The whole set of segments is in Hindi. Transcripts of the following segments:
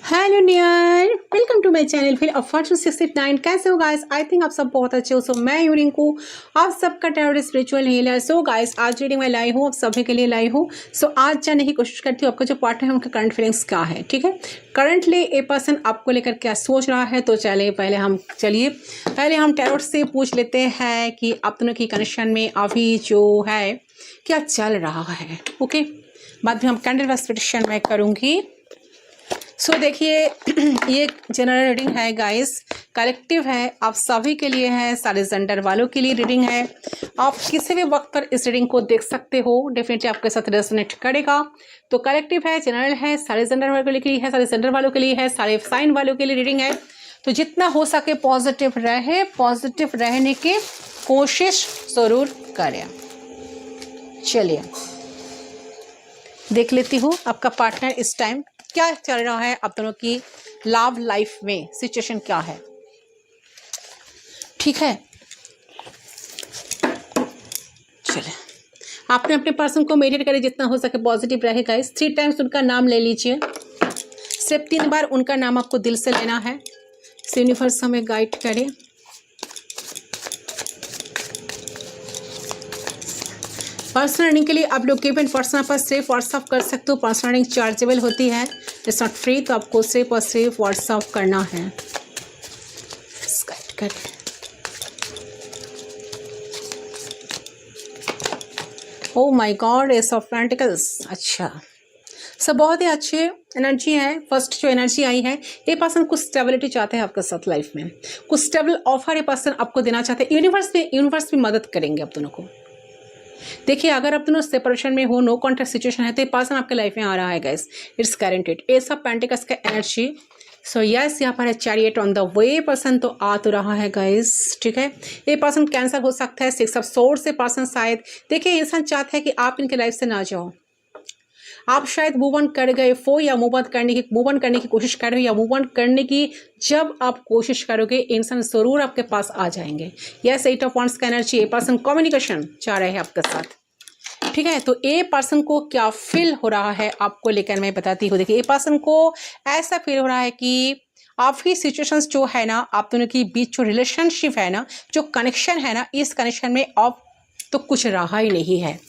Hello dear, welcome to my channel फिर अफॉर्चून 69। कैसे हो गाइस? आई थिंक आप सब बहुत अच्छे हो। सो मैं हूं रिंकू, आप सबका tarot spiritual healer. So guys, आज रीडिंग मैं लाई हूँ, आप सभी के लिए लाई हूँ। सो आज जानने की कोशिश करती हूँ आपका जो पार्टनर है उनका करंट फीलिंग्स क्या है। ठीक है, करंटली ए पर्सन आपको लेकर क्या सोच रहा है। तो चलिए पहले हम टैरोट से पूछ लेते हैं कि आप दोनों की कनेक्शन में अभी जो है क्या चल रहा है। ओके, बाद में हम कैंडल एक्सपेक्टेशन में करूँगी। सो देखिए, ये जनरल रीडिंग है गाइस, कलेक्टिव है, आप सभी के लिए है, सारे जेंडर वालों के लिए रीडिंग है। आप किसी भी वक्त पर इस रीडिंग को देख सकते हो, डेफिनेटली आपके साथ रेजोनेट करेगा। तो कलेक्टिव है, जनरल है, सारे जेंडर वालों के लिए है, सारे जेंडर वालों के लिए है, सारे साइन वालों के लिए रीडिंग है। तो जितना हो सके पॉजिटिव रहे, पॉजिटिव रहने की कोशिश जरूर करें। चलिए देख लेती हूँ आपका पार्टनर इस टाइम क्या चल रहा है, आप दोनों की लव लाइफ में सिचुएशन क्या है। ठीक है, चलिए आपने अपने पर्सन को मेडिटेट करें, जितना हो सके पॉजिटिव रहेगा। 3 टाइम्स उनका नाम ले लीजिए, सिर्फ 3 बार उनका नाम आपको दिल से लेना है। यूनिवर्स हमें गाइड करें। पर्सनल रीडिंग के लिए आप लोग केवल पर्सनल पर सिर्फ व्हाट्सअप कर सकते हो। पर्सनल रीडिंग चार्जेबल होती है, इट्स नॉट फ्री, तो आपको सिर्फ और सिर्फ व्हाट्सअप करना है। Oh my God, S of pentacles. अच्छा, सब बहुत ही अच्छी एनर्जी है। फर्स्ट जो एनर्जी आई है, ये पर्सन कुछ स्टेबिलिटी चाहते हैं आपके साथ लाइफ में, कुछ स्टेबल ऑफर ये पर्सन आपको देना चाहते हैं। यूनिवर्स भी मदद करेंगे आप दोनों को। देखिए, अगर आप दोनों सेपरेशन में हो, नो कॉन्टैक्ट सिचुएशन है, तो ये पर्सन आपके लाइफ में आ रहा है guys, it's guaranteed. S of pentacles का एनर्जी। सो यस, यहाँ पर है chariot on the way, person तो आ तो रहा है गाइस। ठीक है, ये पर्सन कैंसर हो सकता है। 6 ऑफ सोर्ड से पर्सन शायद, देखिए इंसान चाहता है कि आप इनके लाइफ से ना जाओ, आप शायद मूव ऑन कर गए हो, या मूव ऑन करने की कोशिश कर रहे हो, या मूव ऑन करने की जब आप कोशिश करोगे, इंसान जरूर आपके पास आ जाएंगे। यस, 8 ऑफ वांड्स का एनर्जी, ये पर्सन कम्युनिकेशन चाह रहे हैं आपके साथ। ठीक है, तो ए पर्सन को क्या फील हो रहा है आपको लेकर मैं बताती हूँ। देखिए, ए पर्सन को ऐसा फील हो रहा है कि आपकी सिचुएशंस जो है ना, आप दोनों के बीच जो रिलेशनशिप है ना, जो कनेक्शन है ना, इस कनेक्शन में अब तो कुछ रहा ही नहीं है।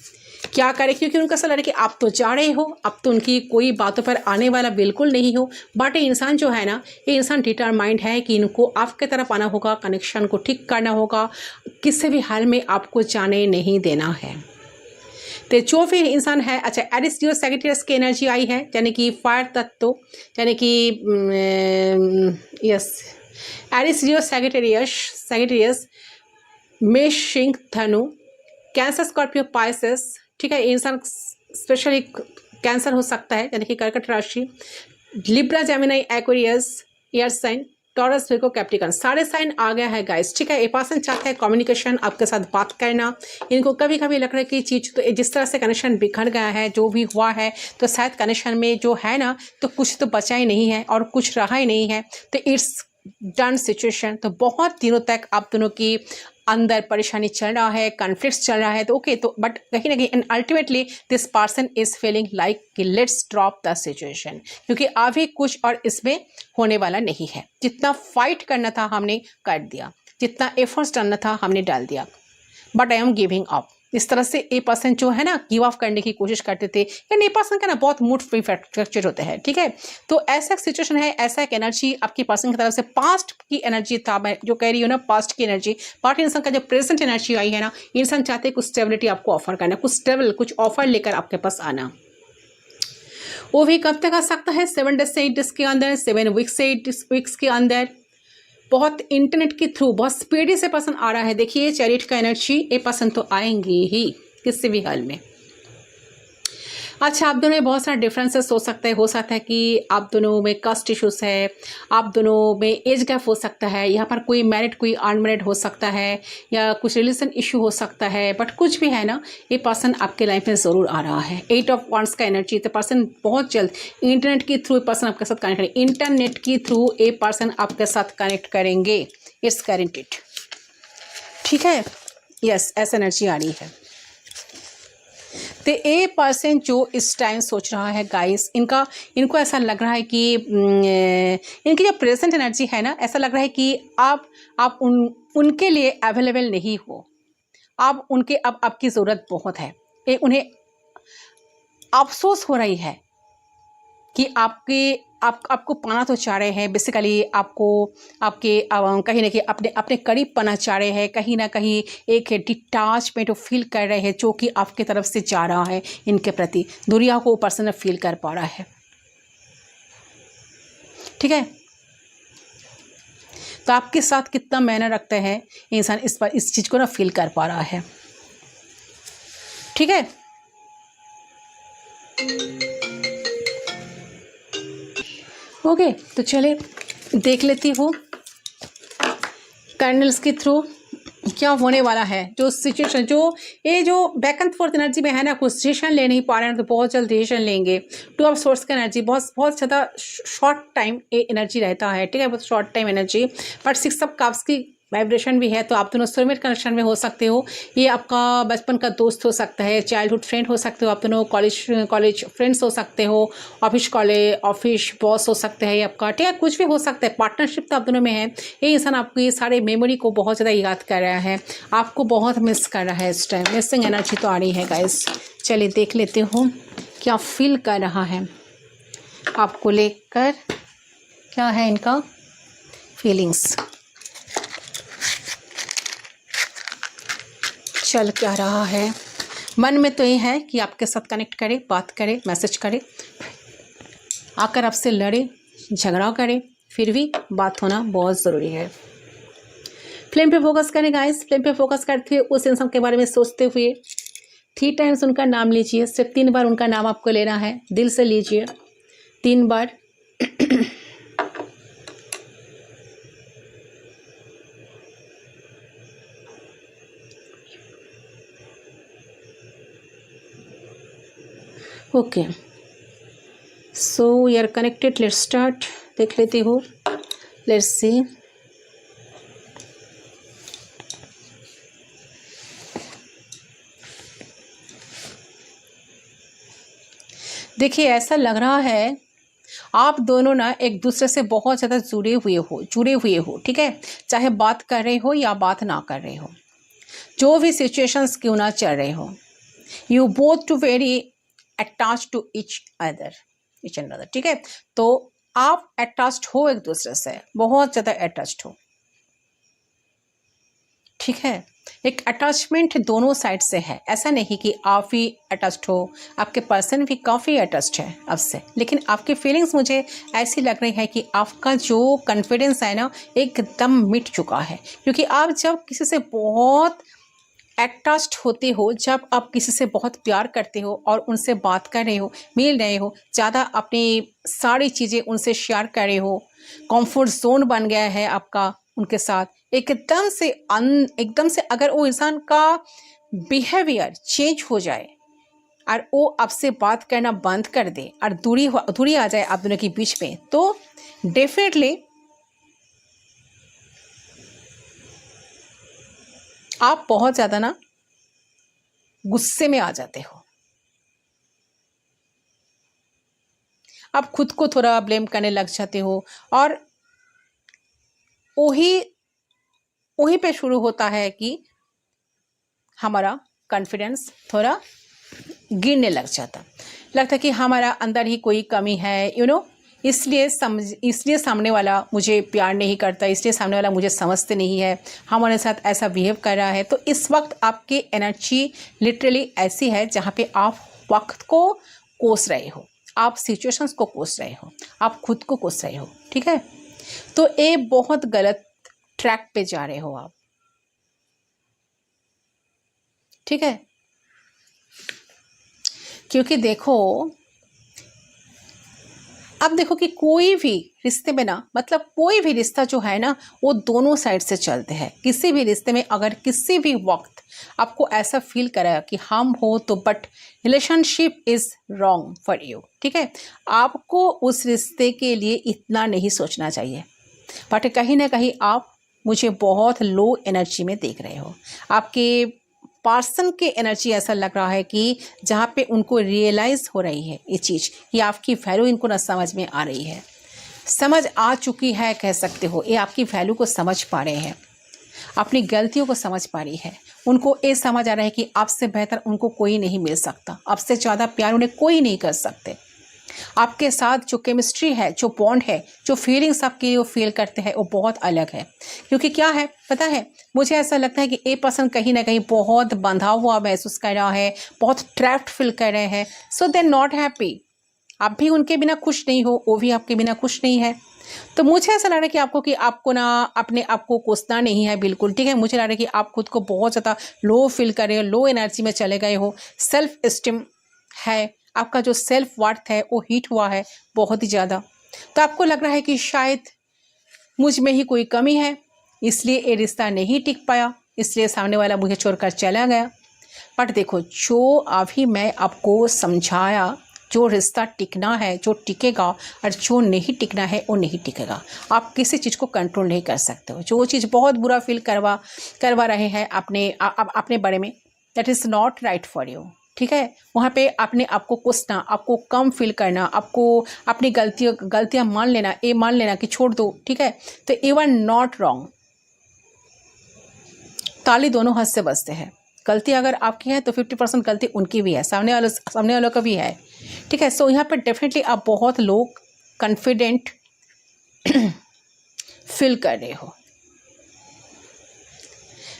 क्या करें, क्योंकि उनका ऐसा लग रहा है कि आप तो जा रहे हो, अब तो उनकी कोई बातों पर आने वाला बिल्कुल नहीं हो। बट ये इंसान जो है ना, ये इंसान डिटरमाइंड है कि इनको आपके तरफ आना होगा, कनेक्शन को ठीक करना होगा, किसी भी हाल में आपको जाने नहीं देना है। तो जो भी इंसान है, अच्छा, एरिस लियो सैजिटेरियस की एनर्जी आई है, यानी कि फायर तत्व, यानी कि यस, एरिस लियो सैजिटेरियस, मेष, सिंह, धनु, कैंसर, स्कॉर्पियो, पाइसेस। ठीक है, इंसान स्पेशली कैंसर हो सकता है, यानी कि कर्कट राशि, Libra, Gemini, Aquarius, air sign, Taurus, Virgo, Capricorn, सारे साइन आ गया है गाइस। ठीक है, ये पर्सन चाहता है कम्युनिकेशन, आपके साथ बात करना। इनको कभी कभी लग रहा है कि चीज़ तो जिस तरह से कनेक्शन बिखर गया है, जो भी हुआ है, तो शायद कनेक्शन में जो है ना, तो कुछ तो बचा ही नहीं है और कुछ रहा ही नहीं है। तो इट्स डन सिचुएशन। तो बहुत दिनों तक आप दोनों की अंदर परेशानी चल रहा है, कॉन्फ्लिक्ट चल रहा है, तो ओके, तो बट कहीं ना कहीं and ultimately this person is feeling like कि लेट्स ड्रॉप द सिचुएशन, क्योंकि अभी कुछ और इसमें होने वाला नहीं है। जितना फाइट करना था हमने कर दिया, जितना एफर्ट्स डालना था हमने डाल दिया, but I am giving up. इस तरह से ए पर्सन जो है ना, गिव ऑफ करने की कोशिश करते थे, या ए पर्सन का ना बहुत मूड फ्री फ्रैक्चर होते हैं। ठीक है, तो ऐसा एक सिचुएशन है, ऐसा एक एनर्जी आपकी पर्सन की तरफ से पास्ट की एनर्जी था। मैं जो कह रही हूँ ना, पास्ट की एनर्जी, बट इंसान का जो प्रेजेंट एनर्जी आई है ना, इंसान चाहते कुछ स्टेबिलिटी आपको ऑफर करना, कुछ स्टेबल कुछ ऑफर लेकर आपके पास आना। वो भी कब तक आ सकता है? 7 डेज से 8 डेज के अंदर, 7 वीक्स से 8 वीक्स के अंदर। बहुत इंटरनेट के थ्रू बहुत स्पीडी से पर्सन आ रहा है। देखिए, चैरिट का एनर्जी, ये पर्सन तो आएंगे ही किसी भी हाल में। अच्छा, आप दोनों में बहुत सारे डिफरेंसेस हो सकते हैं। हो सकता है कि आप दोनों में कास्ट इश्यूज है, आप दोनों में एज गैप हो सकता है, यहाँ पर कोई मैरिड कोई अनमैरिड हो सकता है, या कुछ रिलेशन इशू हो सकता है। बट कुछ भी है ना, ये पर्सन आपके लाइफ में ज़रूर आ रहा है। 8 ऑफ वांड्स का एनर्जी, तो पर्सन बहुत जल्द इंटरनेट के थ्रू पर्सन आपके साथ कनेक्ट करेंगे। इंटरनेट के थ्रू ये पर्सन आपके साथ कनेक्ट करेंगे, इट्स गारंटेड। ठीक है, यस, ऐसा एनर्जी आ रही है। तो ए पर्सन जो इस टाइम सोच रहा है गाइस, इनको ऐसा लग रहा है कि इनकी जो प्रेजेंट एनर्जी है ना, ऐसा लग रहा है कि आप उनके लिए अवेलेबल नहीं हो। आप उनके अब आपकी ज़रूरत बहुत है। उन्हें अफसोस हो रही है कि आपको पाना तो चाह रहे हैं, बेसिकली आपको कहीं ना कहीं अपने करीब पाना चाह रहे हैं, कहीं ना कहीं एक डिटैचमेंट फील कर रहे हैं जो कि आपके तरफ से जा रहा है इनके प्रति। दुनिया को पर्सन फील कर पा रहा है, ठीक है। तो आपके साथ कितना मायने रखते हैं इंसान, इस चीज़ को ना फील कर पा रहा है, ठीक है। ओके, तो चले देख लेती हूँ कैंडल्स के थ्रू क्या होने वाला है। जो सिचुएशन जो बैक एंड फोर्थ एनर्जी में है ना, कुछ डिसीजन ले नहीं पा रहे हैं तो बहुत जल्द डिसीजन लेंगे। टू ऑफ सोर्स का एनर्जी बहुत ज़्यादा शॉर्ट टाइम एनर्जी रहता है, ठीक है, बहुत short time energy. But six of cups की वाइब्रेशन भी है, तो आप दोनों सोलमेट कनेक्शन में हो सकते हो। ये आपका बचपन का दोस्त हो सकता है, चाइल्डहुड फ्रेंड हो सकते हो, आप दोनों कॉलेज फ्रेंड्स हो सकते हो, ऑफिस बॉस हो सकते हैं ये आपका, ठीक है, कुछ भी हो सकता है। पार्टनरशिप तो आप दोनों में है। ये इंसान आपकी सारे मेमोरी को बहुत ज़्यादा याद कर रहा है, आपको बहुत मिस कर रहा है इस टाइम। मिसिंग एनर्जी तो आ रही है गाइस। चलिए देख लेते हूँ क्या फील कर रहा है आपको लेकर, क्या है इनका फीलिंग्स, चल क्या रहा है। मन में तो ये है कि आपके साथ कनेक्ट करे, बात करे, मैसेज करे, आकर आपसे लड़े, झगड़ा करे, फिर भी बात होना बहुत ज़रूरी है। फ्लेम पे फोकस करें गाइस। फ्लेम पे फोकस करते हुए उस इंसान के बारे में सोचते हुए 3 टाइम्स उनका नाम लीजिए। सिर्फ 3 बार उनका नाम आपको लेना है, दिल से लीजिए 3 बार। Okay, so we are connected. Let's start. देख लेती हूँ, लेट्स सी। देखिए, ऐसा लग रहा है आप दोनों ना एक दूसरे से बहुत ज़्यादा जुड़े हुए हो, ठीक है। चाहे बात कर रहे हो या बात ना कर रहे हो, जो भी सिचुएशंस क्यों ना चल रहे हो, you both too very attach to each and other, ठीक है। तो आप अटैच्ड हो एक दूसरे से, बहुत ज़्यादा अटैच्ड हो, ठीक है। एक अटैचमेंट दोनों साइड से है, ऐसा नहीं कि आप ही अटैच्ड हो, आपके पर्सन भी काफ़ी अटैच्ड है आपसे। लेकिन आपकी फीलिंग्स मुझे ऐसी लग रही है कि आपका जो कॉन्फिडेंस है ना, एकदम मिट चुका है। क्योंकि आप जब किसी से बहुत अटैच्ड होते हो, जब आप किसी से बहुत प्यार करते हो और उनसे बात कर रहे हो, मिल रहे हो, ज़्यादा अपनी सारी चीज़ें उनसे शेयर कर रहे हो, कंफर्ट जोन बन गया है आपका उनके साथ, एकदम से अगर वो इंसान का बिहेवियर चेंज हो जाए और वो आपसे बात करना बंद कर दे और दूरी आ जाए आप दोनों के बीच में, तो डेफिनेटली आप बहुत ज़्यादा ना गुस्से में आ जाते हो। आप खुद को थोड़ा ब्लेम करने लग जाते हो और वही पे शुरू होता है कि हमारा कॉन्फिडेंस थोड़ा गिरने लग जाता, लगता है कि हमारा अंदर ही कोई कमी है, इसलिए सामने वाला मुझे प्यार नहीं करता, इसलिए सामने वाला मुझे समझते नहीं है, हमारे साथ ऐसा बिहेव कर रहा है। तो इस वक्त आपकी एनर्जी लिटरली ऐसी है जहाँ पे आप वक्त को कोस रहे हो, आप सिचुएशंस को कोस रहे हो, आप खुद को कोस रहे हो, ठीक है। तो ये बहुत गलत ट्रैक पे जा रहे हो आप, ठीक है। क्योंकि अब देखो कि कोई भी रिश्ते में ना, मतलब कोई भी रिश्ता जो है ना, वो दोनों साइड से चलते हैं। किसी भी रिश्ते में अगर किसी भी वक्त आपको ऐसा फील करा कि हम हो तो but relationship is wrong for you, ठीक है, आपको उस रिश्ते के लिए इतना नहीं सोचना चाहिए। बट कहीं ना कहीं आप मुझे बहुत लो एनर्जी में देख रहे हो। आपके पर्सन के एनर्जी ऐसा लग रहा है कि जहाँ पे उनको रियलाइज हो रही है ये चीज़ कि आपकी वैल्यू इनको ना समझ में आ रही है, समझ आ चुकी है कह सकते हो। ये आपकी वैल्यू को समझ पा रहे हैं, अपनी गलतियों को समझ पा रही है। उनको ये समझ आ रहा है कि आपसे बेहतर उनको कोई नहीं मिल सकता, आपसे ज़्यादा प्यार उन्हें कोई नहीं कर सकते। आपके साथ जो केमिस्ट्री है, जो बॉन्ड है, जो फीलिंग्स आपके लिए वो फील करते हैं, वो बहुत अलग है। क्योंकि क्या है पता है, मुझे ऐसा लगता है कि ए पर्सन कहीं ना कहीं बहुत बंधा हुआ महसूस कर रहा है, बहुत ट्रैप्ड फील कर रहे हैं। सो दे नॉट हैप्पी। आप भी उनके बिना खुश नहीं हो, वो भी आपके बिना खुश नहीं है। तो मुझे ऐसा लग रहा है कि आपको ना अपने आप को कोसना नहीं है बिल्कुल, ठीक है। मुझे लग रहा है कि आप खुद को बहुत ज़्यादा लो फील कर रहे हो, लो एनर्जी में चले गए हो। सेल्फ एस्टीम है, आपका जो सेल्फ वर्थ है वो हीट हुआ है बहुत ही ज़्यादा। तो आपको लग रहा है कि शायद मुझ में ही कोई कमी है, इसलिए ये रिश्ता नहीं टिक पाया, इसलिए सामने वाला मुझे छोड़कर चला गया। बट देखो, जो अभी मैं आपको समझाया, जो रिश्ता टिकना है जो टिकेगा, और जो नहीं टिकना है वो नहीं टिकेगा। आप किसी चीज़ को कंट्रोल नहीं कर सकते हो। जो चीज़ बहुत बुरा फील करवा रहे हैं अपने बारे में, that is not right for you, ठीक है। वहाँ पे अपने आप को कोसना, आपको कम फील करना, आपको अपनी गलतियाँ मान लेना कि छोड़ दो, ठीक है। तो यू आर नॉट रॉन्ग। ताली दोनों हाथ से बजते हैं। गलती अगर आपकी है तो 50% गलती उनकी भी है, सामने वालों का भी है, ठीक है। सो यहाँ पर डेफिनेटली आप बहुत लोग कॉन्फिडेंट फील कर रहे हो।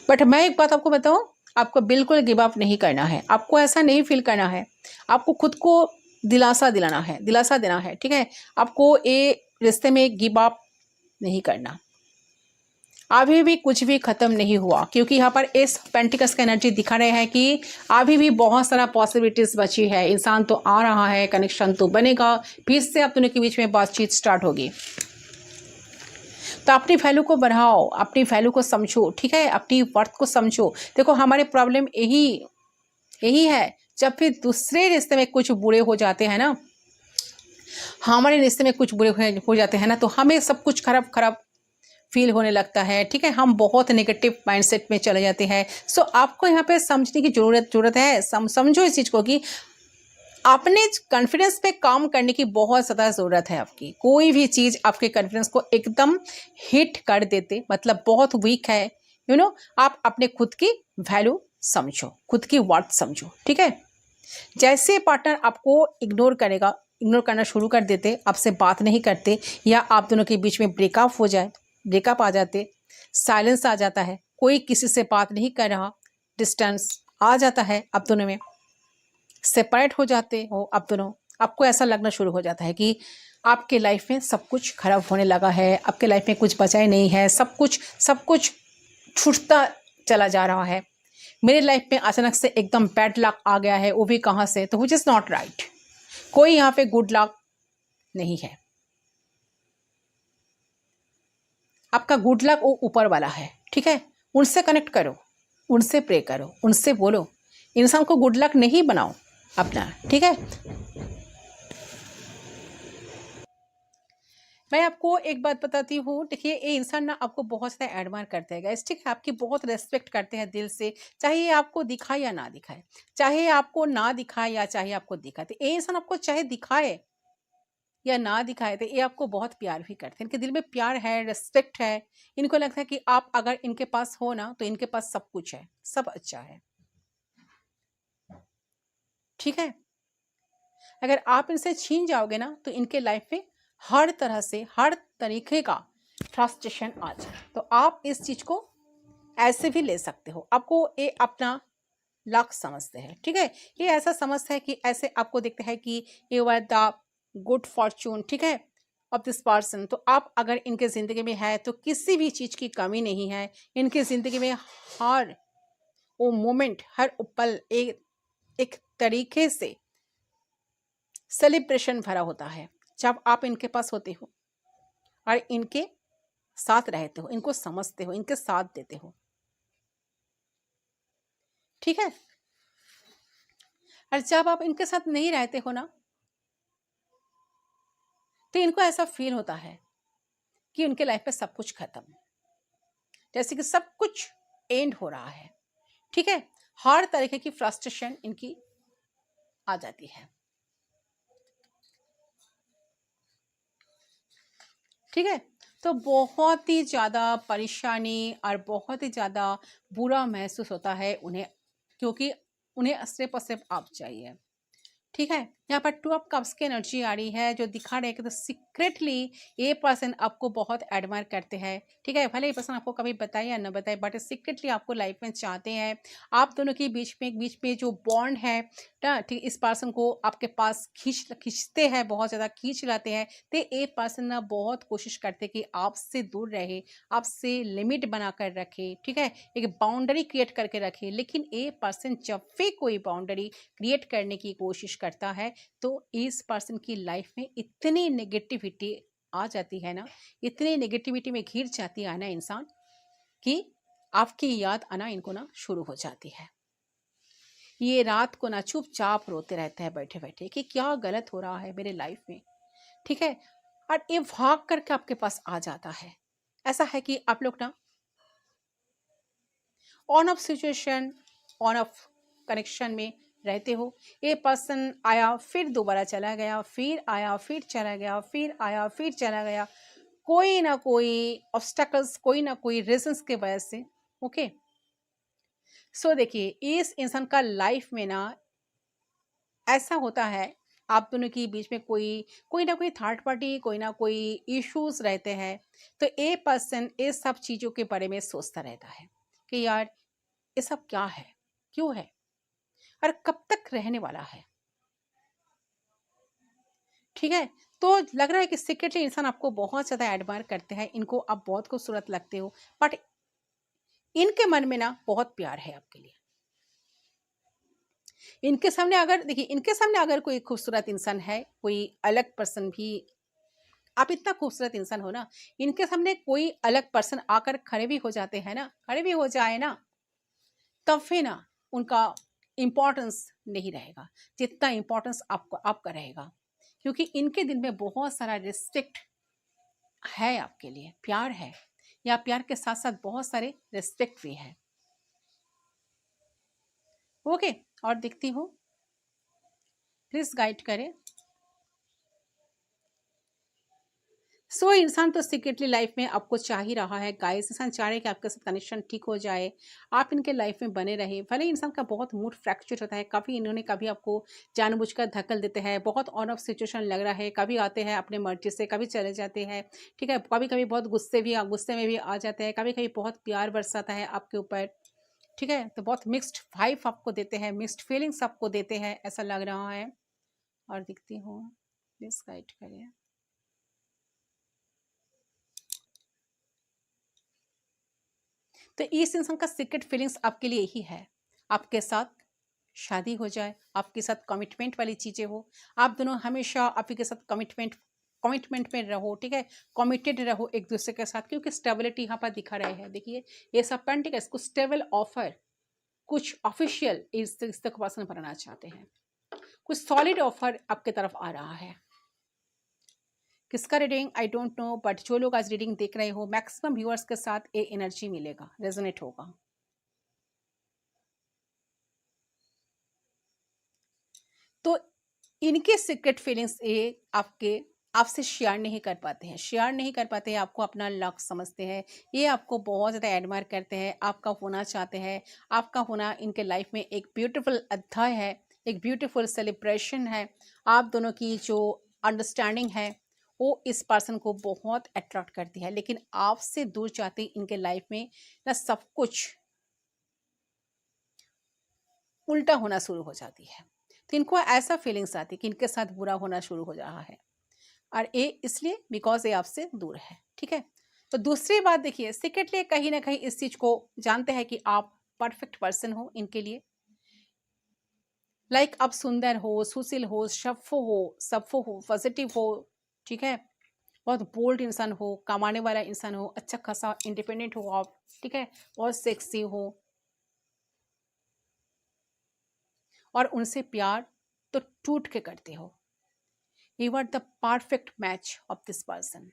बट मैं एक बात आपको बताऊं, आपको बिल्कुल गिव अप नहीं करना है। आपको ऐसा नहीं फील करना है, आपको खुद को दिलासा देना है, ठीक है। आपको ये रिश्ते में गिव अप नहीं करना। अभी भी कुछ भी खत्म नहीं हुआ, क्योंकि यहाँ पर इस पेंटिकल्स का एनर्जी दिखा रहे हैं कि अभी भी बहुत सारा पॉसिबिलिटीज बची है। इंसान तो आ रहा है, कनेक्शन तो बनेगा, फिर से आप दोनों के बीच में बातचीत स्टार्ट होगी। तो अपनी वैल्यू को बढ़ाओ, अपनी वैल्यू को समझो, ठीक है, अपनी वर्थ को समझो। देखो, हमारे प्रॉब्लम यही है, जब फिर दूसरे रिश्ते में कुछ बुरे हो जाते हैं ना, हमारे रिश्ते में कुछ बुरे हो जाते हैं ना, तो हमें सब कुछ खराब फील होने लगता है, ठीक है। हम बहुत नेगेटिव माइंडसेट में चले जाते हैं। सो आपको यहाँ पे समझने की जरूरत है। समझो इस चीज़ को कि अपने कॉन्फिडेंस पे काम करने की बहुत ज़्यादा ज़रूरत है। आपकी कोई भी चीज़ आपके कॉन्फिडेंस को एकदम हिट कर देते, मतलब बहुत वीक है, आप अपने खुद की वैल्यू समझो, खुद की वर्थ समझो, ठीक है। जैसे पार्टनर आपको इग्नोर करना शुरू कर देते, आपसे बात नहीं करते, या आप दोनों के बीच में ब्रेकअप आ जाते, साइलेंस आ जाता है, कोई किसी से बात नहीं कर रहा, डिस्टेंस आ जाता है, आप दोनों में सेपरेट हो जाते हो आप दोनों, आपको ऐसा लगना शुरू हो जाता है कि आपके लाइफ में सब कुछ खराब होने लगा है, आपके लाइफ में कुछ बचा ही नहीं है, सब कुछ छूटता चला जा रहा है। मेरे लाइफ में अचानक से एकदम बैड लक आ गया है, वो भी कहाँ से, तो विच इज़ नॉट राइट। कोई यहाँ पे गुड लक नहीं है। आपका गुड लक वो ऊपर वाला है, ठीक है। उनसे कनेक्ट करो, उनसे प्रे करो, उनसे बोलो। इंसान को गुड लक नहीं बनाओ अपना, ठीक है। मैं आपको एक बात बताती हूँ, देखिए, ये इंसान ना आपको बहुत ज़्यादा एडमायर करते हैं गाइस, ठीक है। आपकी बहुत रेस्पेक्ट करते हैं दिल से, चाहे ये आपको दिखाए या ना दिखाए, चाहे आपको ना दिखाए या चाहे आपको दिखाए। तो ये इंसान आपको चाहे दिखाए या ना दिखाए, तो ये आपको बहुत प्यार भी करते हैं। इनके दिल में प्यार है, रेस्पेक्ट है। इनको लगता है कि आप अगर इनके पास हो ना, तो इनके पास सब कुछ है, सब अच्छा है, ठीक है। अगर आप इनसे छीन जाओगे ना, तो इनके लाइफ में हर तरह से, हर तरीके का फ्रस्ट्रेशन आ जाए। तो आप इस चीज को ऐसे भी ले सकते हो, आपको ये अपना लक समझते हैं, ठीक है। ये ऐसा समझते हैं कि ऐसे आपको देखते हैं कि ये वर द गुड फॉर्चून, ठीक है, ऑफ दिस पर्सन। तो आप अगर इनके जिंदगी में है तो किसी भी चीज की कमी नहीं है। इनके जिंदगी में हर वो मोमेंट, हर पल एक तरीके से सेलिब्रेशन भरा होता है, जब आप इनके पास होते हो और इनके साथ रहते हो, इनको समझते हो, इनके साथ देते हो, ठीक है। और जब आप इनके साथ नहीं रहते हो ना, तो इनको ऐसा फील होता है कि उनके लाइफ पे सब कुछ खत्म, जैसे कि सब कुछ एंड हो रहा है, ठीक है। हर तरीके की फ्रस्ट्रेशन इनकी आ जाती है। ठीक है, तो बहुत ही ज़्यादा परेशानी और बहुत ही ज़्यादा बुरा महसूस होता है उन्हें, क्योंकि उन्हें सिर्फ और सिर्फ आप चाहिए। ठीक है, यहाँ पर टू ऑफ कप्स की एनर्जी आ रही है जो दिखा रहे हैं कि तो सीक्रेटली ये पर्सन आपको बहुत एडमायर करते हैं। ठीक है, भले ये पर्सन आपको कभी बताए या न बताए, बट सीक्रेटली आपको लाइफ में चाहते हैं। आप दोनों के बीच में जो बॉन्ड है ना, ठीक, इस पर्सन को आपके पास खींचते हैं, बहुत ज़्यादा खींच लाते हैं। तो ये पर्सन ना बहुत कोशिश करते कि आपसे दूर रहे, आपसे लिमिट बना कर रखे। ठीक है, एक बाउंड्री क्रिएट करके रखे, लेकिन ये पर्सन जब भी कोई बाउंड्री क्रिएट करने की कोशिश करता है तो इस पर्सन की लाइफ में इतनी नेगेटिविटी आ जाती है ना, इतनी नेगेटिविटी में घिर जाती है ना इंसान, कि आपकी याद आना इनको ना शुरू हो जाती है। ये रात को ना चुपचाप रोते रहते हैं बैठे बैठे कि क्या गलत हो रहा है मेरे लाइफ में। ठीक है, और ये भाग करके आपके पास आ जाता है। ऐसा है कि आप लोग ना on off situation, on off connection में रहते हो। ये पर्सन आया फिर दोबारा चला गया, फिर आया फिर चला गया, फिर आया फिर चला गया, कोई ना कोई ऑब्स्टेकल्स, कोई ना कोई रीजंस के वजह से। ओके, सो देखिए इस इंसान का लाइफ में ना ऐसा होता है, आप दोनों के बीच में कोई कोई ना कोई थर्ड पार्टी, कोई ना कोई इश्यूज रहते हैं। तो ये पर्सन इस सब चीज़ों के बारे में सोचता रहता है कि यार ये सब क्या है, क्यों है, और कब तक रहने वाला है। ठीक है, तो लग रहा है कि सीक्रेटली इंसान आपको बहुत ज़्यादा एडमायर करते हैं, इनको आप बहुत खूबसूरत लगते हो, बट इनके मन में ना बहुत प्यार है आपके लिए। इनके सामने अगर देखिए, इनके सामने अगर कोई खूबसूरत इंसान है, कोई अलग पर्सन भी, आप इतना खूबसूरत इंसान हो ना, इनके सामने कोई अलग पर्सन आकर खड़े भी हो जाते हैं ना, खड़े भी हो जाए ना, तब फिर ना उनका इम्पोर्टेंस नहीं रहेगा जितना इम्पोर्टेंस आपको आपका रहेगा। क्योंकि इनके दिल में बहुत सारा रिस्पेक्ट है आपके लिए, प्यार है, या प्यार के साथ साथ बहुत सारे रिस्पेक्ट भी है। ओके, और दिखती हूँ, प्लीज गाइड करें। सो इंसान तो सीक्रेटली लाइफ में आपको चाह ही रहा है गाइस, इंसान चाह रहे हैं कि आपके साथ कनेक्शन ठीक हो जाए, आप इनके लाइफ में बने रहे। भले इंसान का बहुत मूड फ्रैक्चर होता है, कभी इन्होंने कभी आपको जानबूझकर धक्कल देते हैं, बहुत ऑन ऑफ सिचुएशन लग रहा है, कभी आते हैं अपने मर्जी से, कभी चले जाते हैं। ठीक है, कभी कभी बहुत गुस्से में भी आ जाते हैं, कभी कभी बहुत प्यार बरसाता है आपके ऊपर। ठीक है, तो बहुत मिक्स्ड वाइब आपको देते हैं, मिक्स्ड फीलिंग्स आपको देते हैं, ऐसा लग रहा है। और दिखती हूँ, प्लीज गाइड करिए। तो इस इंसान का सीक्रेट फीलिंग्स आपके लिए यही है, आपके साथ शादी हो जाए, आपके साथ कमिटमेंट वाली चीज़ें हो, आप दोनों हमेशा आपके के साथ कमिटमेंट में रहो। ठीक है, कमिटेड रहो एक दूसरे के साथ, क्योंकि स्टेबिलिटी यहाँ पर दिखा रहे हैं। देखिए ये सब पेंटिंग है, इसको स्टेबल ऑफर, कुछ ऑफिशियल इस रिश्ते को पसंद बनाना चाहते हैं, कुछ सॉलिड ऑफर आपके तरफ आ रहा है। किसका reading I don't know, but जो लोग आज रीडिंग देख रहे हो, मैक्सिमम व्यूअर्स के साथ ये एनर्जी मिलेगा, रेजोनेट होगा। तो इनके सीक्रेट फीलिंग्स ये आपके आपसे शेयर नहीं कर पाते हैं, शेयर नहीं कर पाते हैं, आपको अपना लक समझते हैं, ये आपको बहुत ज़्यादा एडमायर करते हैं, आपका होना चाहते हैं। आपका होना इनके लाइफ में एक ब्यूटीफुल अध्याय है, एक ब्यूटीफुल सेलिब्रेशन है। आप दोनों की जो अंडरस्टैंडिंग है वो इस पर्सन को बहुत अट्रैक्ट करती है, लेकिन आपसे दूर जाते इनके लाइफ में ना सब कुछ उल्टा होना शुरू हो जाती है। तो इनको ऐसा फीलिंग्स आती है कि इनके साथ बुरा होना शुरू हो रहा है, और ये इसलिए बिकॉज ये आपसे दूर है। ठीक है, तो दूसरी बात देखिए, सीक्रेटली कहीं ना कहीं इस चीज को जानते हैं कि आप परफेक्ट पर्सन हो इनके लिए। लाइक आप सुंदर हो, सुशील हो, सफ़ो हो, पॉजिटिव हो। ठीक है, बहुत बोल्ड इंसान हो, कमाने वाला इंसान हो, अच्छा खासा इंडिपेंडेंट हो आप। ठीक है, बहुत सेक्सी हो, और उनसे प्यार तो टूट के करते हो। You are the perfect match of this person.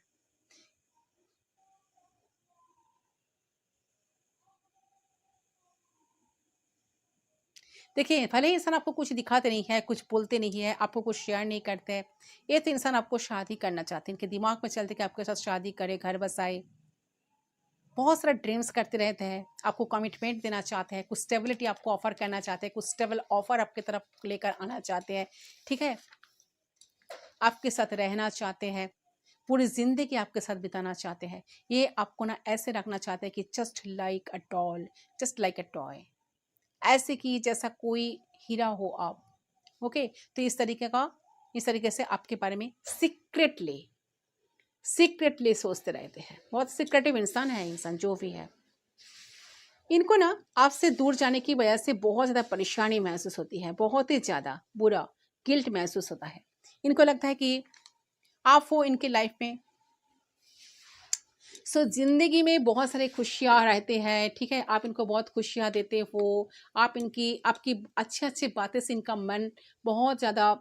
देखिए, भले ही इंसान आपको कुछ दिखाते नहीं है, कुछ बोलते नहीं है, आपको कुछ शेयर नहीं करते हैं, ये तो इंसान आपको शादी करना चाहते हैं, इनके दिमाग में चलते कि आपके साथ शादी करे, घर बसाए, बहुत सारा ड्रीम्स करते रहते हैं, आपको कमिटमेंट देना चाहते हैं, कुछ स्टेबिलिटी आपको ऑफर करना चाहते हैं, कुछ स्टेबल ऑफर आपकी तरफ लेकर आना चाहते हैं, ठीक है? आपके साथ रहना चाहते हैं, पूरी ज़िंदगी आपके साथ बिताना चाहते हैं। ये आपको ना ऐसे रखना चाहते हैं कि just like a doll, just like a toy, ऐसे कि जैसा कोई हीरा हो आप। ओके, तो इस तरीके से आपके बारे में सीक्रेटली सीक्रेटली सोचते रहते हैं। बहुत सीक्रेटिव इंसान है, इंसान जो भी है। इनको ना आपसे दूर जाने की वजह से बहुत ज़्यादा परेशानी महसूस होती है, बहुत ही ज़्यादा बुरा गिल्ट महसूस होता है। इनको लगता है कि आप हो इनकी लाइफ में, सो ज़िंदगी में बहुत सारे खुशियाँ रहते हैं, ठीक है? आप इनको बहुत खुशियाँ देते हो, आप इनकी आपकी अच्छी-अच्छी बातें से इनका मन बहुत ज़्यादा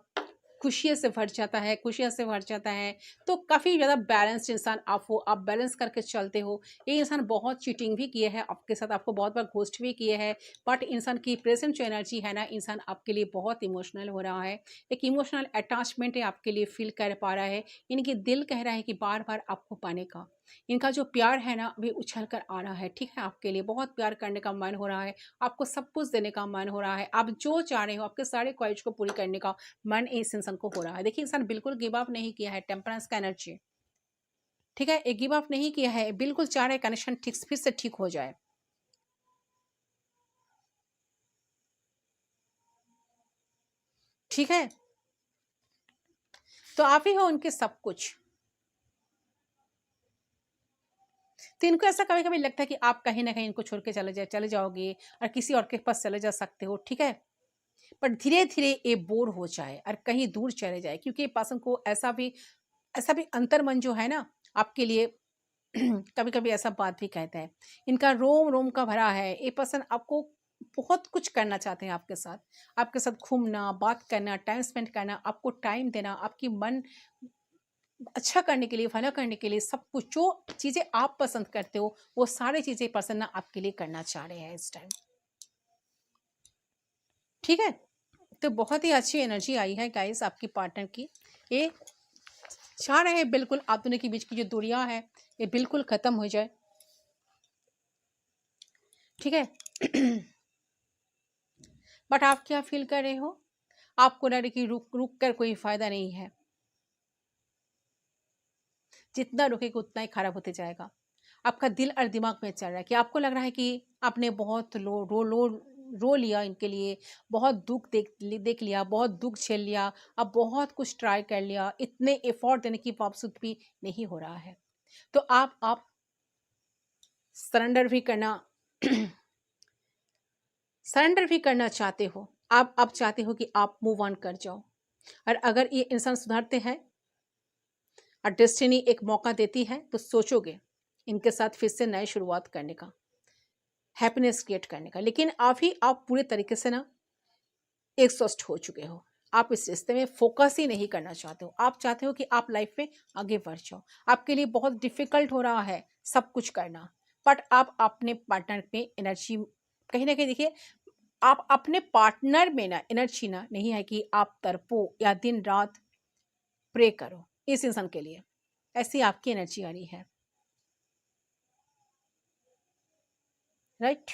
खुशियों से भर जाता है, खुशियों से भर जाता है। तो काफ़ी ज़्यादा बैलेंस्ड इंसान आप हो, आप बैलेंस करके चलते हो। ये इंसान बहुत चीटिंग भी किए हैं आपके साथ, आपको बहुत बार घोस्ट भी किए हैं, बट इंसान की प्रेज़ेंट जो एनर्जी है ना, इंसान आपके लिए बहुत इमोशनल हो रहा है। एक इमोशनल अटैचमेंट है आपके लिए फ़ील कर पा रहा है। इनकी दिल कह रहा है कि बार-बार आपको पाने का। इनका जो प्यार है ना, अभी उछल कर आ रहा है, ठीक है? आपके लिए बहुत प्यार करने का मन हो रहा है, आपको सब कुछ देने का मन हो रहा है। आप जो चाह रहे हो, आपके सारे ख्वाहिश को पूरी करने का मन इस इंसान को हो रहा है। देखिए, इंसान बिल्कुल गिव अप नहीं किया है, टेम्परेंस का एनर्जी, ठीक है? ये गिव अप नहीं किया है, बिल्कुल चाह रहे कनेक्शन ठीक फिर से ठीक हो जाए, ठीक है? तो आप ही हो उनके सब कुछ। तो इनको ऐसा कभी-कभी लगता है कि आप कहीं न कहीं इनको छोड़ के चले जाओगे और किसी और के पास चले जा सकते हो, ठीक है? पर धीरे-धीरे ये बोर हो जाए और कहीं दूर चले जाए, क्योंकि ये पर्सन को ऐसा भी अंतर्मन जो है ना आपके लिए कभी-कभी ऐसा बात भी कहता है। इनका रोम-रोम का भरा है, ये पर्सन आपको बहुत कुछ करना चाहते हैं आपके साथ। आपके साथ घूमना, बात करना, टाइम स्पेंड करना, आपको टाइम देना, आपकी मन अच्छा करने के लिए, भला करने के लिए, सब कुछ जो चीज़ें आप पसंद करते हो, वो सारी चीज़ें पर्सन ना आपके लिए करना चाह रहे हैं इस टाइम। ठीक है? तो बहुत ही अच्छी एनर्जी आई है गाइस आपकी पार्टनर की। ये चाह रहे हैं बिल्कुल आप दोनों के बीच की जो दूरियां है ये बिल्कुल खत्म हो जाए, ठीक है? बट आप क्या फील कर रहे हो? आपको लग रहा है कि रुक रुक कर कोई फायदा नहीं है, जितना रुकेगा उतना ही खराब होते जाएगा। आपका दिल और दिमाग में चल रहा है कि आपको लग रहा है कि आपने बहुत रो लिया इनके लिए, बहुत दुख देख लिया, बहुत दुख झेल लिया, अब बहुत कुछ ट्राई कर लिया, इतने एफर्ट देने के बावजूद भी नहीं हो रहा है। तो आप सरेंडर भी करना सरेंडर भी करना चाहते हो। आप चाहते हो कि आप मूव ऑन कर जाओ, और अगर ये इंसान सुधरते हैं और डेस्टिनी एक मौका देती है तो सोचोगे इनके साथ फिर से नई शुरुआत करने का, हैप्पीनेस क्रिएट करने का। लेकिन आप पूरे तरीके से ना एग्जॉस्ट हो चुके हो। आप इस रिश्ते में फोकस ही नहीं करना चाहते हो। आप चाहते हो कि आप लाइफ में आगे बढ़ जाओ। आपके लिए बहुत डिफिकल्ट हो रहा है सब कुछ करना, बट आप अपने पार्टनर में एनर्जी कहीं ना कहीं देखिए, आप अपने पार्टनर में ना एनर्जी ना नहीं है कि आप तड़पो या दिन रात प्रे करो इस इंसान के लिए। ऐसी आपकी एनर्जी आ रही है, राइट?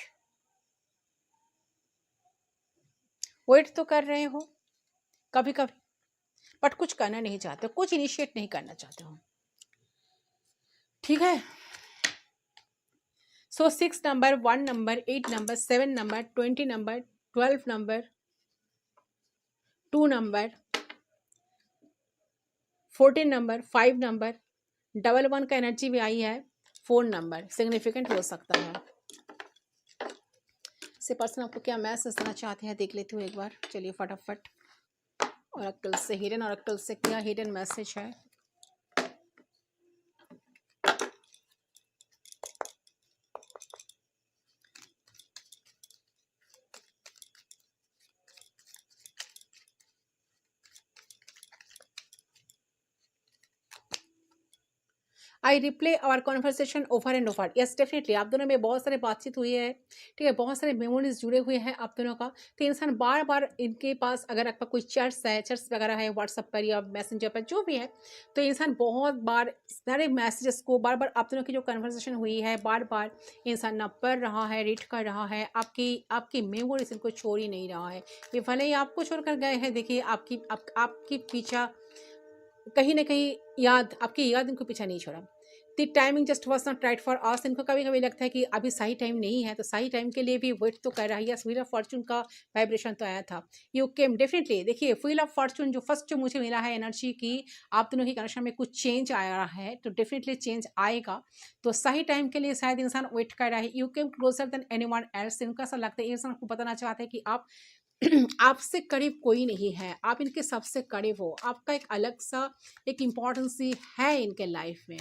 वेट तो कर रहे हो कभी कभी, बट कुछ करना नहीं चाहते, कुछ इनिशिएट नहीं करना चाहते हो, ठीक है? सो 6 number, 1 number, 8 number, 7 number, 20 number, 12 number, 2 number, 14 number, 5 number, double 1 का एनर्जी भी आई है, 4 नंबर सिग्निफिकेंट हो सकता है। से पर्सन आपको क्या मैसेज देना चाहते हैं देख लेती हूँ एक बार, चलिए फटाफट। ऑरेकल से हिडन, ऑरेकल से क्या हिडन मैसेज है? I replay our conversation over and over. Yes definitely आप दोनों में बहुत सारे बातचीत हुई है, ठीक है, बहुत सारे मेमोरीज जुड़े हुए हैं आप दोनों का। तो इंसान बार बार इनके पास अगर आपका कोई चैट्स वगैरह है व्हाट्सएप पर या मैसेंजर पर जो भी है, तो इंसान बहुत बार सारे मैसेजेस को बार बार आप दोनों की जो कन्वर्सेशन हुई है बार बार इंसान ना पढ़ रहा है, रीड कर रहा है। आपकी आपकी मेमोरीज इनको छोड़ ही नहीं रहा है। ये भले ही आपको छोड़कर गए हैं, देखिए आपकी पीछा कहीं न कहीं आपकी याद इनको पीछा नहीं छोड़ा। The timing just was not right for us. इनको कभी-कभी लगता है कि अभी सही टाइम नहीं है, तो सही टाइम के लिए भी वेट तो कर रहा है। यस, व्हील ऑफ फॉर्च्यून का वाइब्रेशन तो आया था। You came definitely. देखिए व्हील ऑफ फॉर्च्यून जो फर्स्ट जो मुझे मिला है एनर्जी की, आप दोनों की कनेक्शन में कुछ चेंज आ रहा है, तो डेफिनिटली चेंज आएगा। तो सही टाइम के लिए शायद इंसान वेट कर रहा है। You came closer than anyone else. इनको ऐसा लगता है, ये इंसान को बताना चाहते हैं कि आप आपसे करीब कोई नहीं है, आप इनके सबसे करीब हो। आपका एक अलग सा एक इम्पोर्टेंसी है इनके लाइफ में,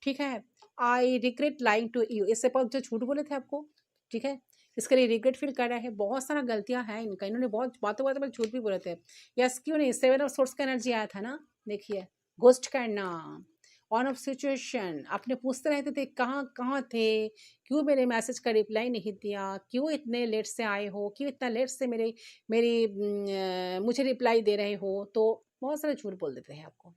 ठीक है। I regret lying to you. इससे पहले जो झूठ बोले थे आपको, ठीक है, इसके लिए रिग्रेट फील कर रहा है। बहुत सारा गलतियां हैं इनका, इन्होंने बहुत बातों बातों में झूठ भी बोले थे। यस, क्यों नहीं, सेवन ऑफ सोर्स का एनर्जी आया था ना, देखिए घोस्ट करना, ऑन ऑफ सिचुएशन। आपने पूछते रहते थे कहाँ कहाँ थे, क्यों मेरे मैसेज का रिप्लाई नहीं दिया, क्यों इतने लेट से आए हो, क्यों इतना लेट से मुझे रिप्लाई दे रहे हो। तो बहुत सारे झूठ बोल देते हैं आपको,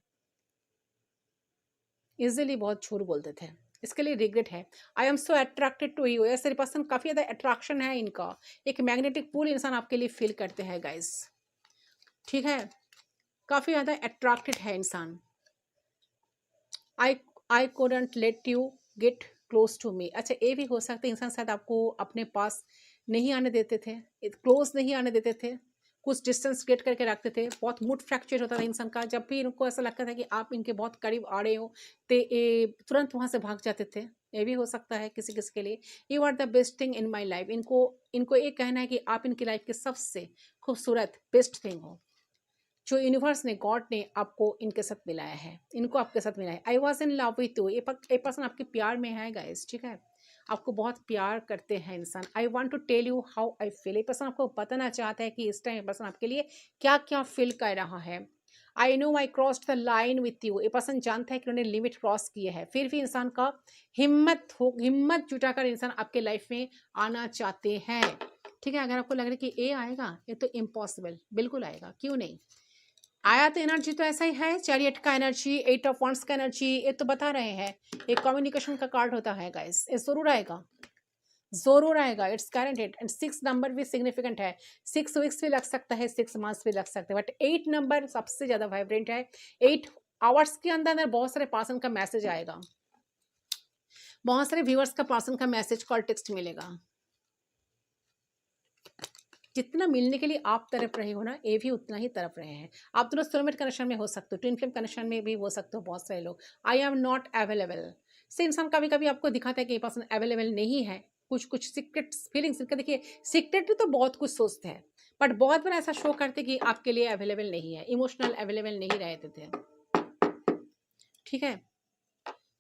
इजीली बहुत झूठ बोलते थे। इसके लिए रिग्रेट है। I am so attracted to you. ऐसे पर्सन काफ़ी ज़्यादा अट्रैक्शन है इनका, एक मैग्नेटिक पुल इंसान आपके लिए फील करते हैं गाइस, ठीक है, काफ़ी ज़्यादा अट्रैक्टेड है इंसान। I I couldn't let you get close to me. अच्छा, ये भी हो सकता है इंसान शायद आपको अपने पास नहीं आने देते थे, क्लोज नहीं आने देते थे, कुछ डिस्टेंस क्रिएट करके रखते थे। बहुत मूड फ्रैक्चर होता था इंसान का, जब भी इनको ऐसा लगता था कि आप इनके बहुत करीब आ रहे हो, तो ये तुरंत वहाँ से भाग जाते थे। ये भी हो सकता है किसी किसी के लिए। You are the best thing in my life. इनको इनको ये कहना है कि आप इनकी लाइफ के सबसे खूबसूरत बेस्ट थिंग हो, जो यूनिवर्स ने गॉड ने आपको इनके साथ मिलाया है, इनको आपके साथ मिलाया है। I was in love with you. ये पर्सन आपके प्यार में है गाइस, ठीक है, आपको बहुत प्यार करते हैं इंसान। I want to tell you how I feel. ये पर्सन आपको बताना चाहता है कि इस टाइम पर्सन आपके लिए क्या क्या फील कर रहा है। I know I crossed the line with you. ये पर्सन जानता है कि उन्होंने लिमिट क्रॉस किए है, फिर भी इंसान का हिम्मत जुटाकर इंसान आपके लाइफ में आना चाहते हैं, ठीक है। अगर आपको लग रहा है कि ये आएगा, ये तो इम्पॉसिबल, बिल्कुल आएगा, क्यों नहीं आया। तो एनर्जी तो ऐसा ही है, चैरियट का एनर्जी, एट ऑफ वंड्स का एनर्जी, ये तो बता रहे हैं एक कम्युनिकेशन का कार्ड होता है गाइस। ये जरूर आएगा, जरूर आएगा, इट्स गारंटेड। एंड 6 नंबर भी सिग्निफिकेंट है। 6 वीक्स भी लग सकता है, 6 मंथ्स भी लग सकते हैं, बट 8 नंबर सबसे ज्यादा वाइब्रेंट है। 8 आवर्स के अंदर अंदर बहुत सारे पर्सन का मैसेज आएगा, बहुत सारे व्यूअर्स का पर्सन का मैसेज कॉल टेक्स्ट मिलेगा। जितना मिलने के लिए आप तरफ रहे हो ना, ये भी उतना ही तरफ रहे हैं। आप दोनों सोलमेट कनेक्शन में हो सकते हो, ट्विन फ्लेम कनेक्शन में भी हो सकते हो बहुत सारे लोग। आई एम नॉट अवेलेबल से इंसान कभी कभी आपको दिखाता है कि ये पर्सन अवेलेबल नहीं है। कुछ कुछ सीक्रेट फीलिंग्स इनका, देखिए सीक्रेट तो बहुत कुछ सोचते हैं, बट बहुत बार ऐसा शो करते कि आपके लिए अवेलेबल नहीं है, इमोशनल अवेलेबल नहीं रहते थे, ठीक है।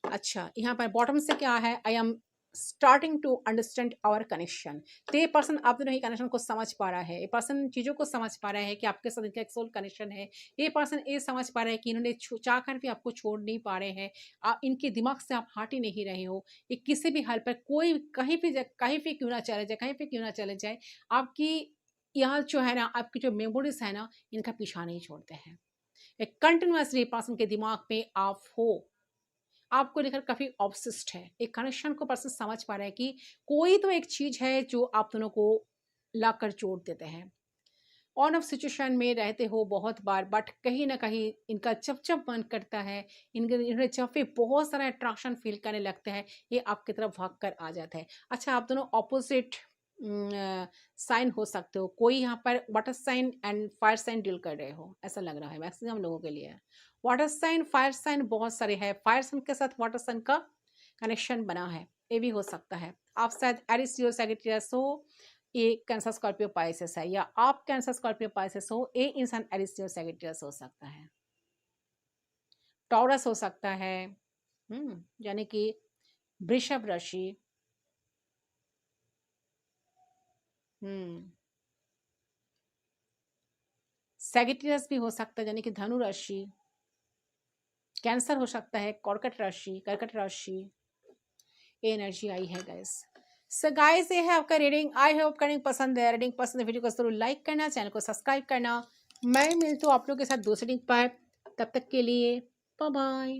अच्छा, यहाँ पर बॉटम से क्या है, I am starting to understand our connection. तो ये पर्सन आप दोनों ही कनेक्शन को समझ पा रहा है, ये पर्सन चीज़ों को समझ पा रहा है कि आपके साथ इनका एक सोल कनेक्शन है। ये पर्सन ये समझ पा रहा है कि इन्होंने चाह कर भी आपको छोड़ नहीं पा रहे हैं, इनके दिमाग से आप हट ही नहीं रहे हो। ये किसी भी हाल पर कोई कहीं भी क्यों ना चले जाए, कहीं पर क्यों ना चले जाए, आपकी यहाँ जो है ना, आपकी जो मेमोरीज है ना, इनका पीछा नहीं छोड़ते हैं। एक कंटिन्यूसली पर्सन के दिमाग में आप हो, आपको लेकर काफ़ी ऑब्सेस्ड है। एक कनेक्शन को पर्सन समझ पा रहा है कि कोई तो एक चीज़ है जो आप दोनों को लाकर जोड़ देते हैं। ऑन ऑफ सिचुएशन में रहते हो बहुत बार, बट कहीं ना कहीं इनका जब जब मन करता है, इन्हें जब भी बहुत सारा अट्रैक्शन फील करने लगता है, ये आपकी तरफ भाग कर आ जाता है। अच्छा, आप दोनों ऑपोजिट साइन हो सकते हो। कोई यहाँ पर water sign and fire sign deal कर रहे हो, ऐसा लग रहा है मैक्सिमम लोगों के लिए। वाटर साइन फायर साइन बहुत सारे हैं, फायर साइन के साथ वाटर साइन का कनेक्शन बना है, ये भी हो सकता है। आप शायद एरिस लियो सैजिटेरियस हो, ये कैंसर स्कॉर्पियो पाइसेस है, या आप कैंसर स्कॉर्पियो पाइसेस हो, ये इंसान एरिस लियो सैजिटेरियस हो सकता है, टॉरस हो सकता है, यानी कि वृषभ राशि, हम्म सैजिटेरियस भी हो सकता है, यानी कि धनु राशि, कैंसर हो सकता है, कर्कट राशि, ये एनर्जी आई है गाइस। सो गाइस ये है आपका रीडिंग। आई होप रीडिंग पसंद है। रीडिंग पसंद है वीडियो को जरूर लाइक करना, चैनल को सब्सक्राइब करना। मैं मिलती हूँ आप लोगों के साथ दूसरी रीडिंग पर, तब तक के लिए बाय बाय।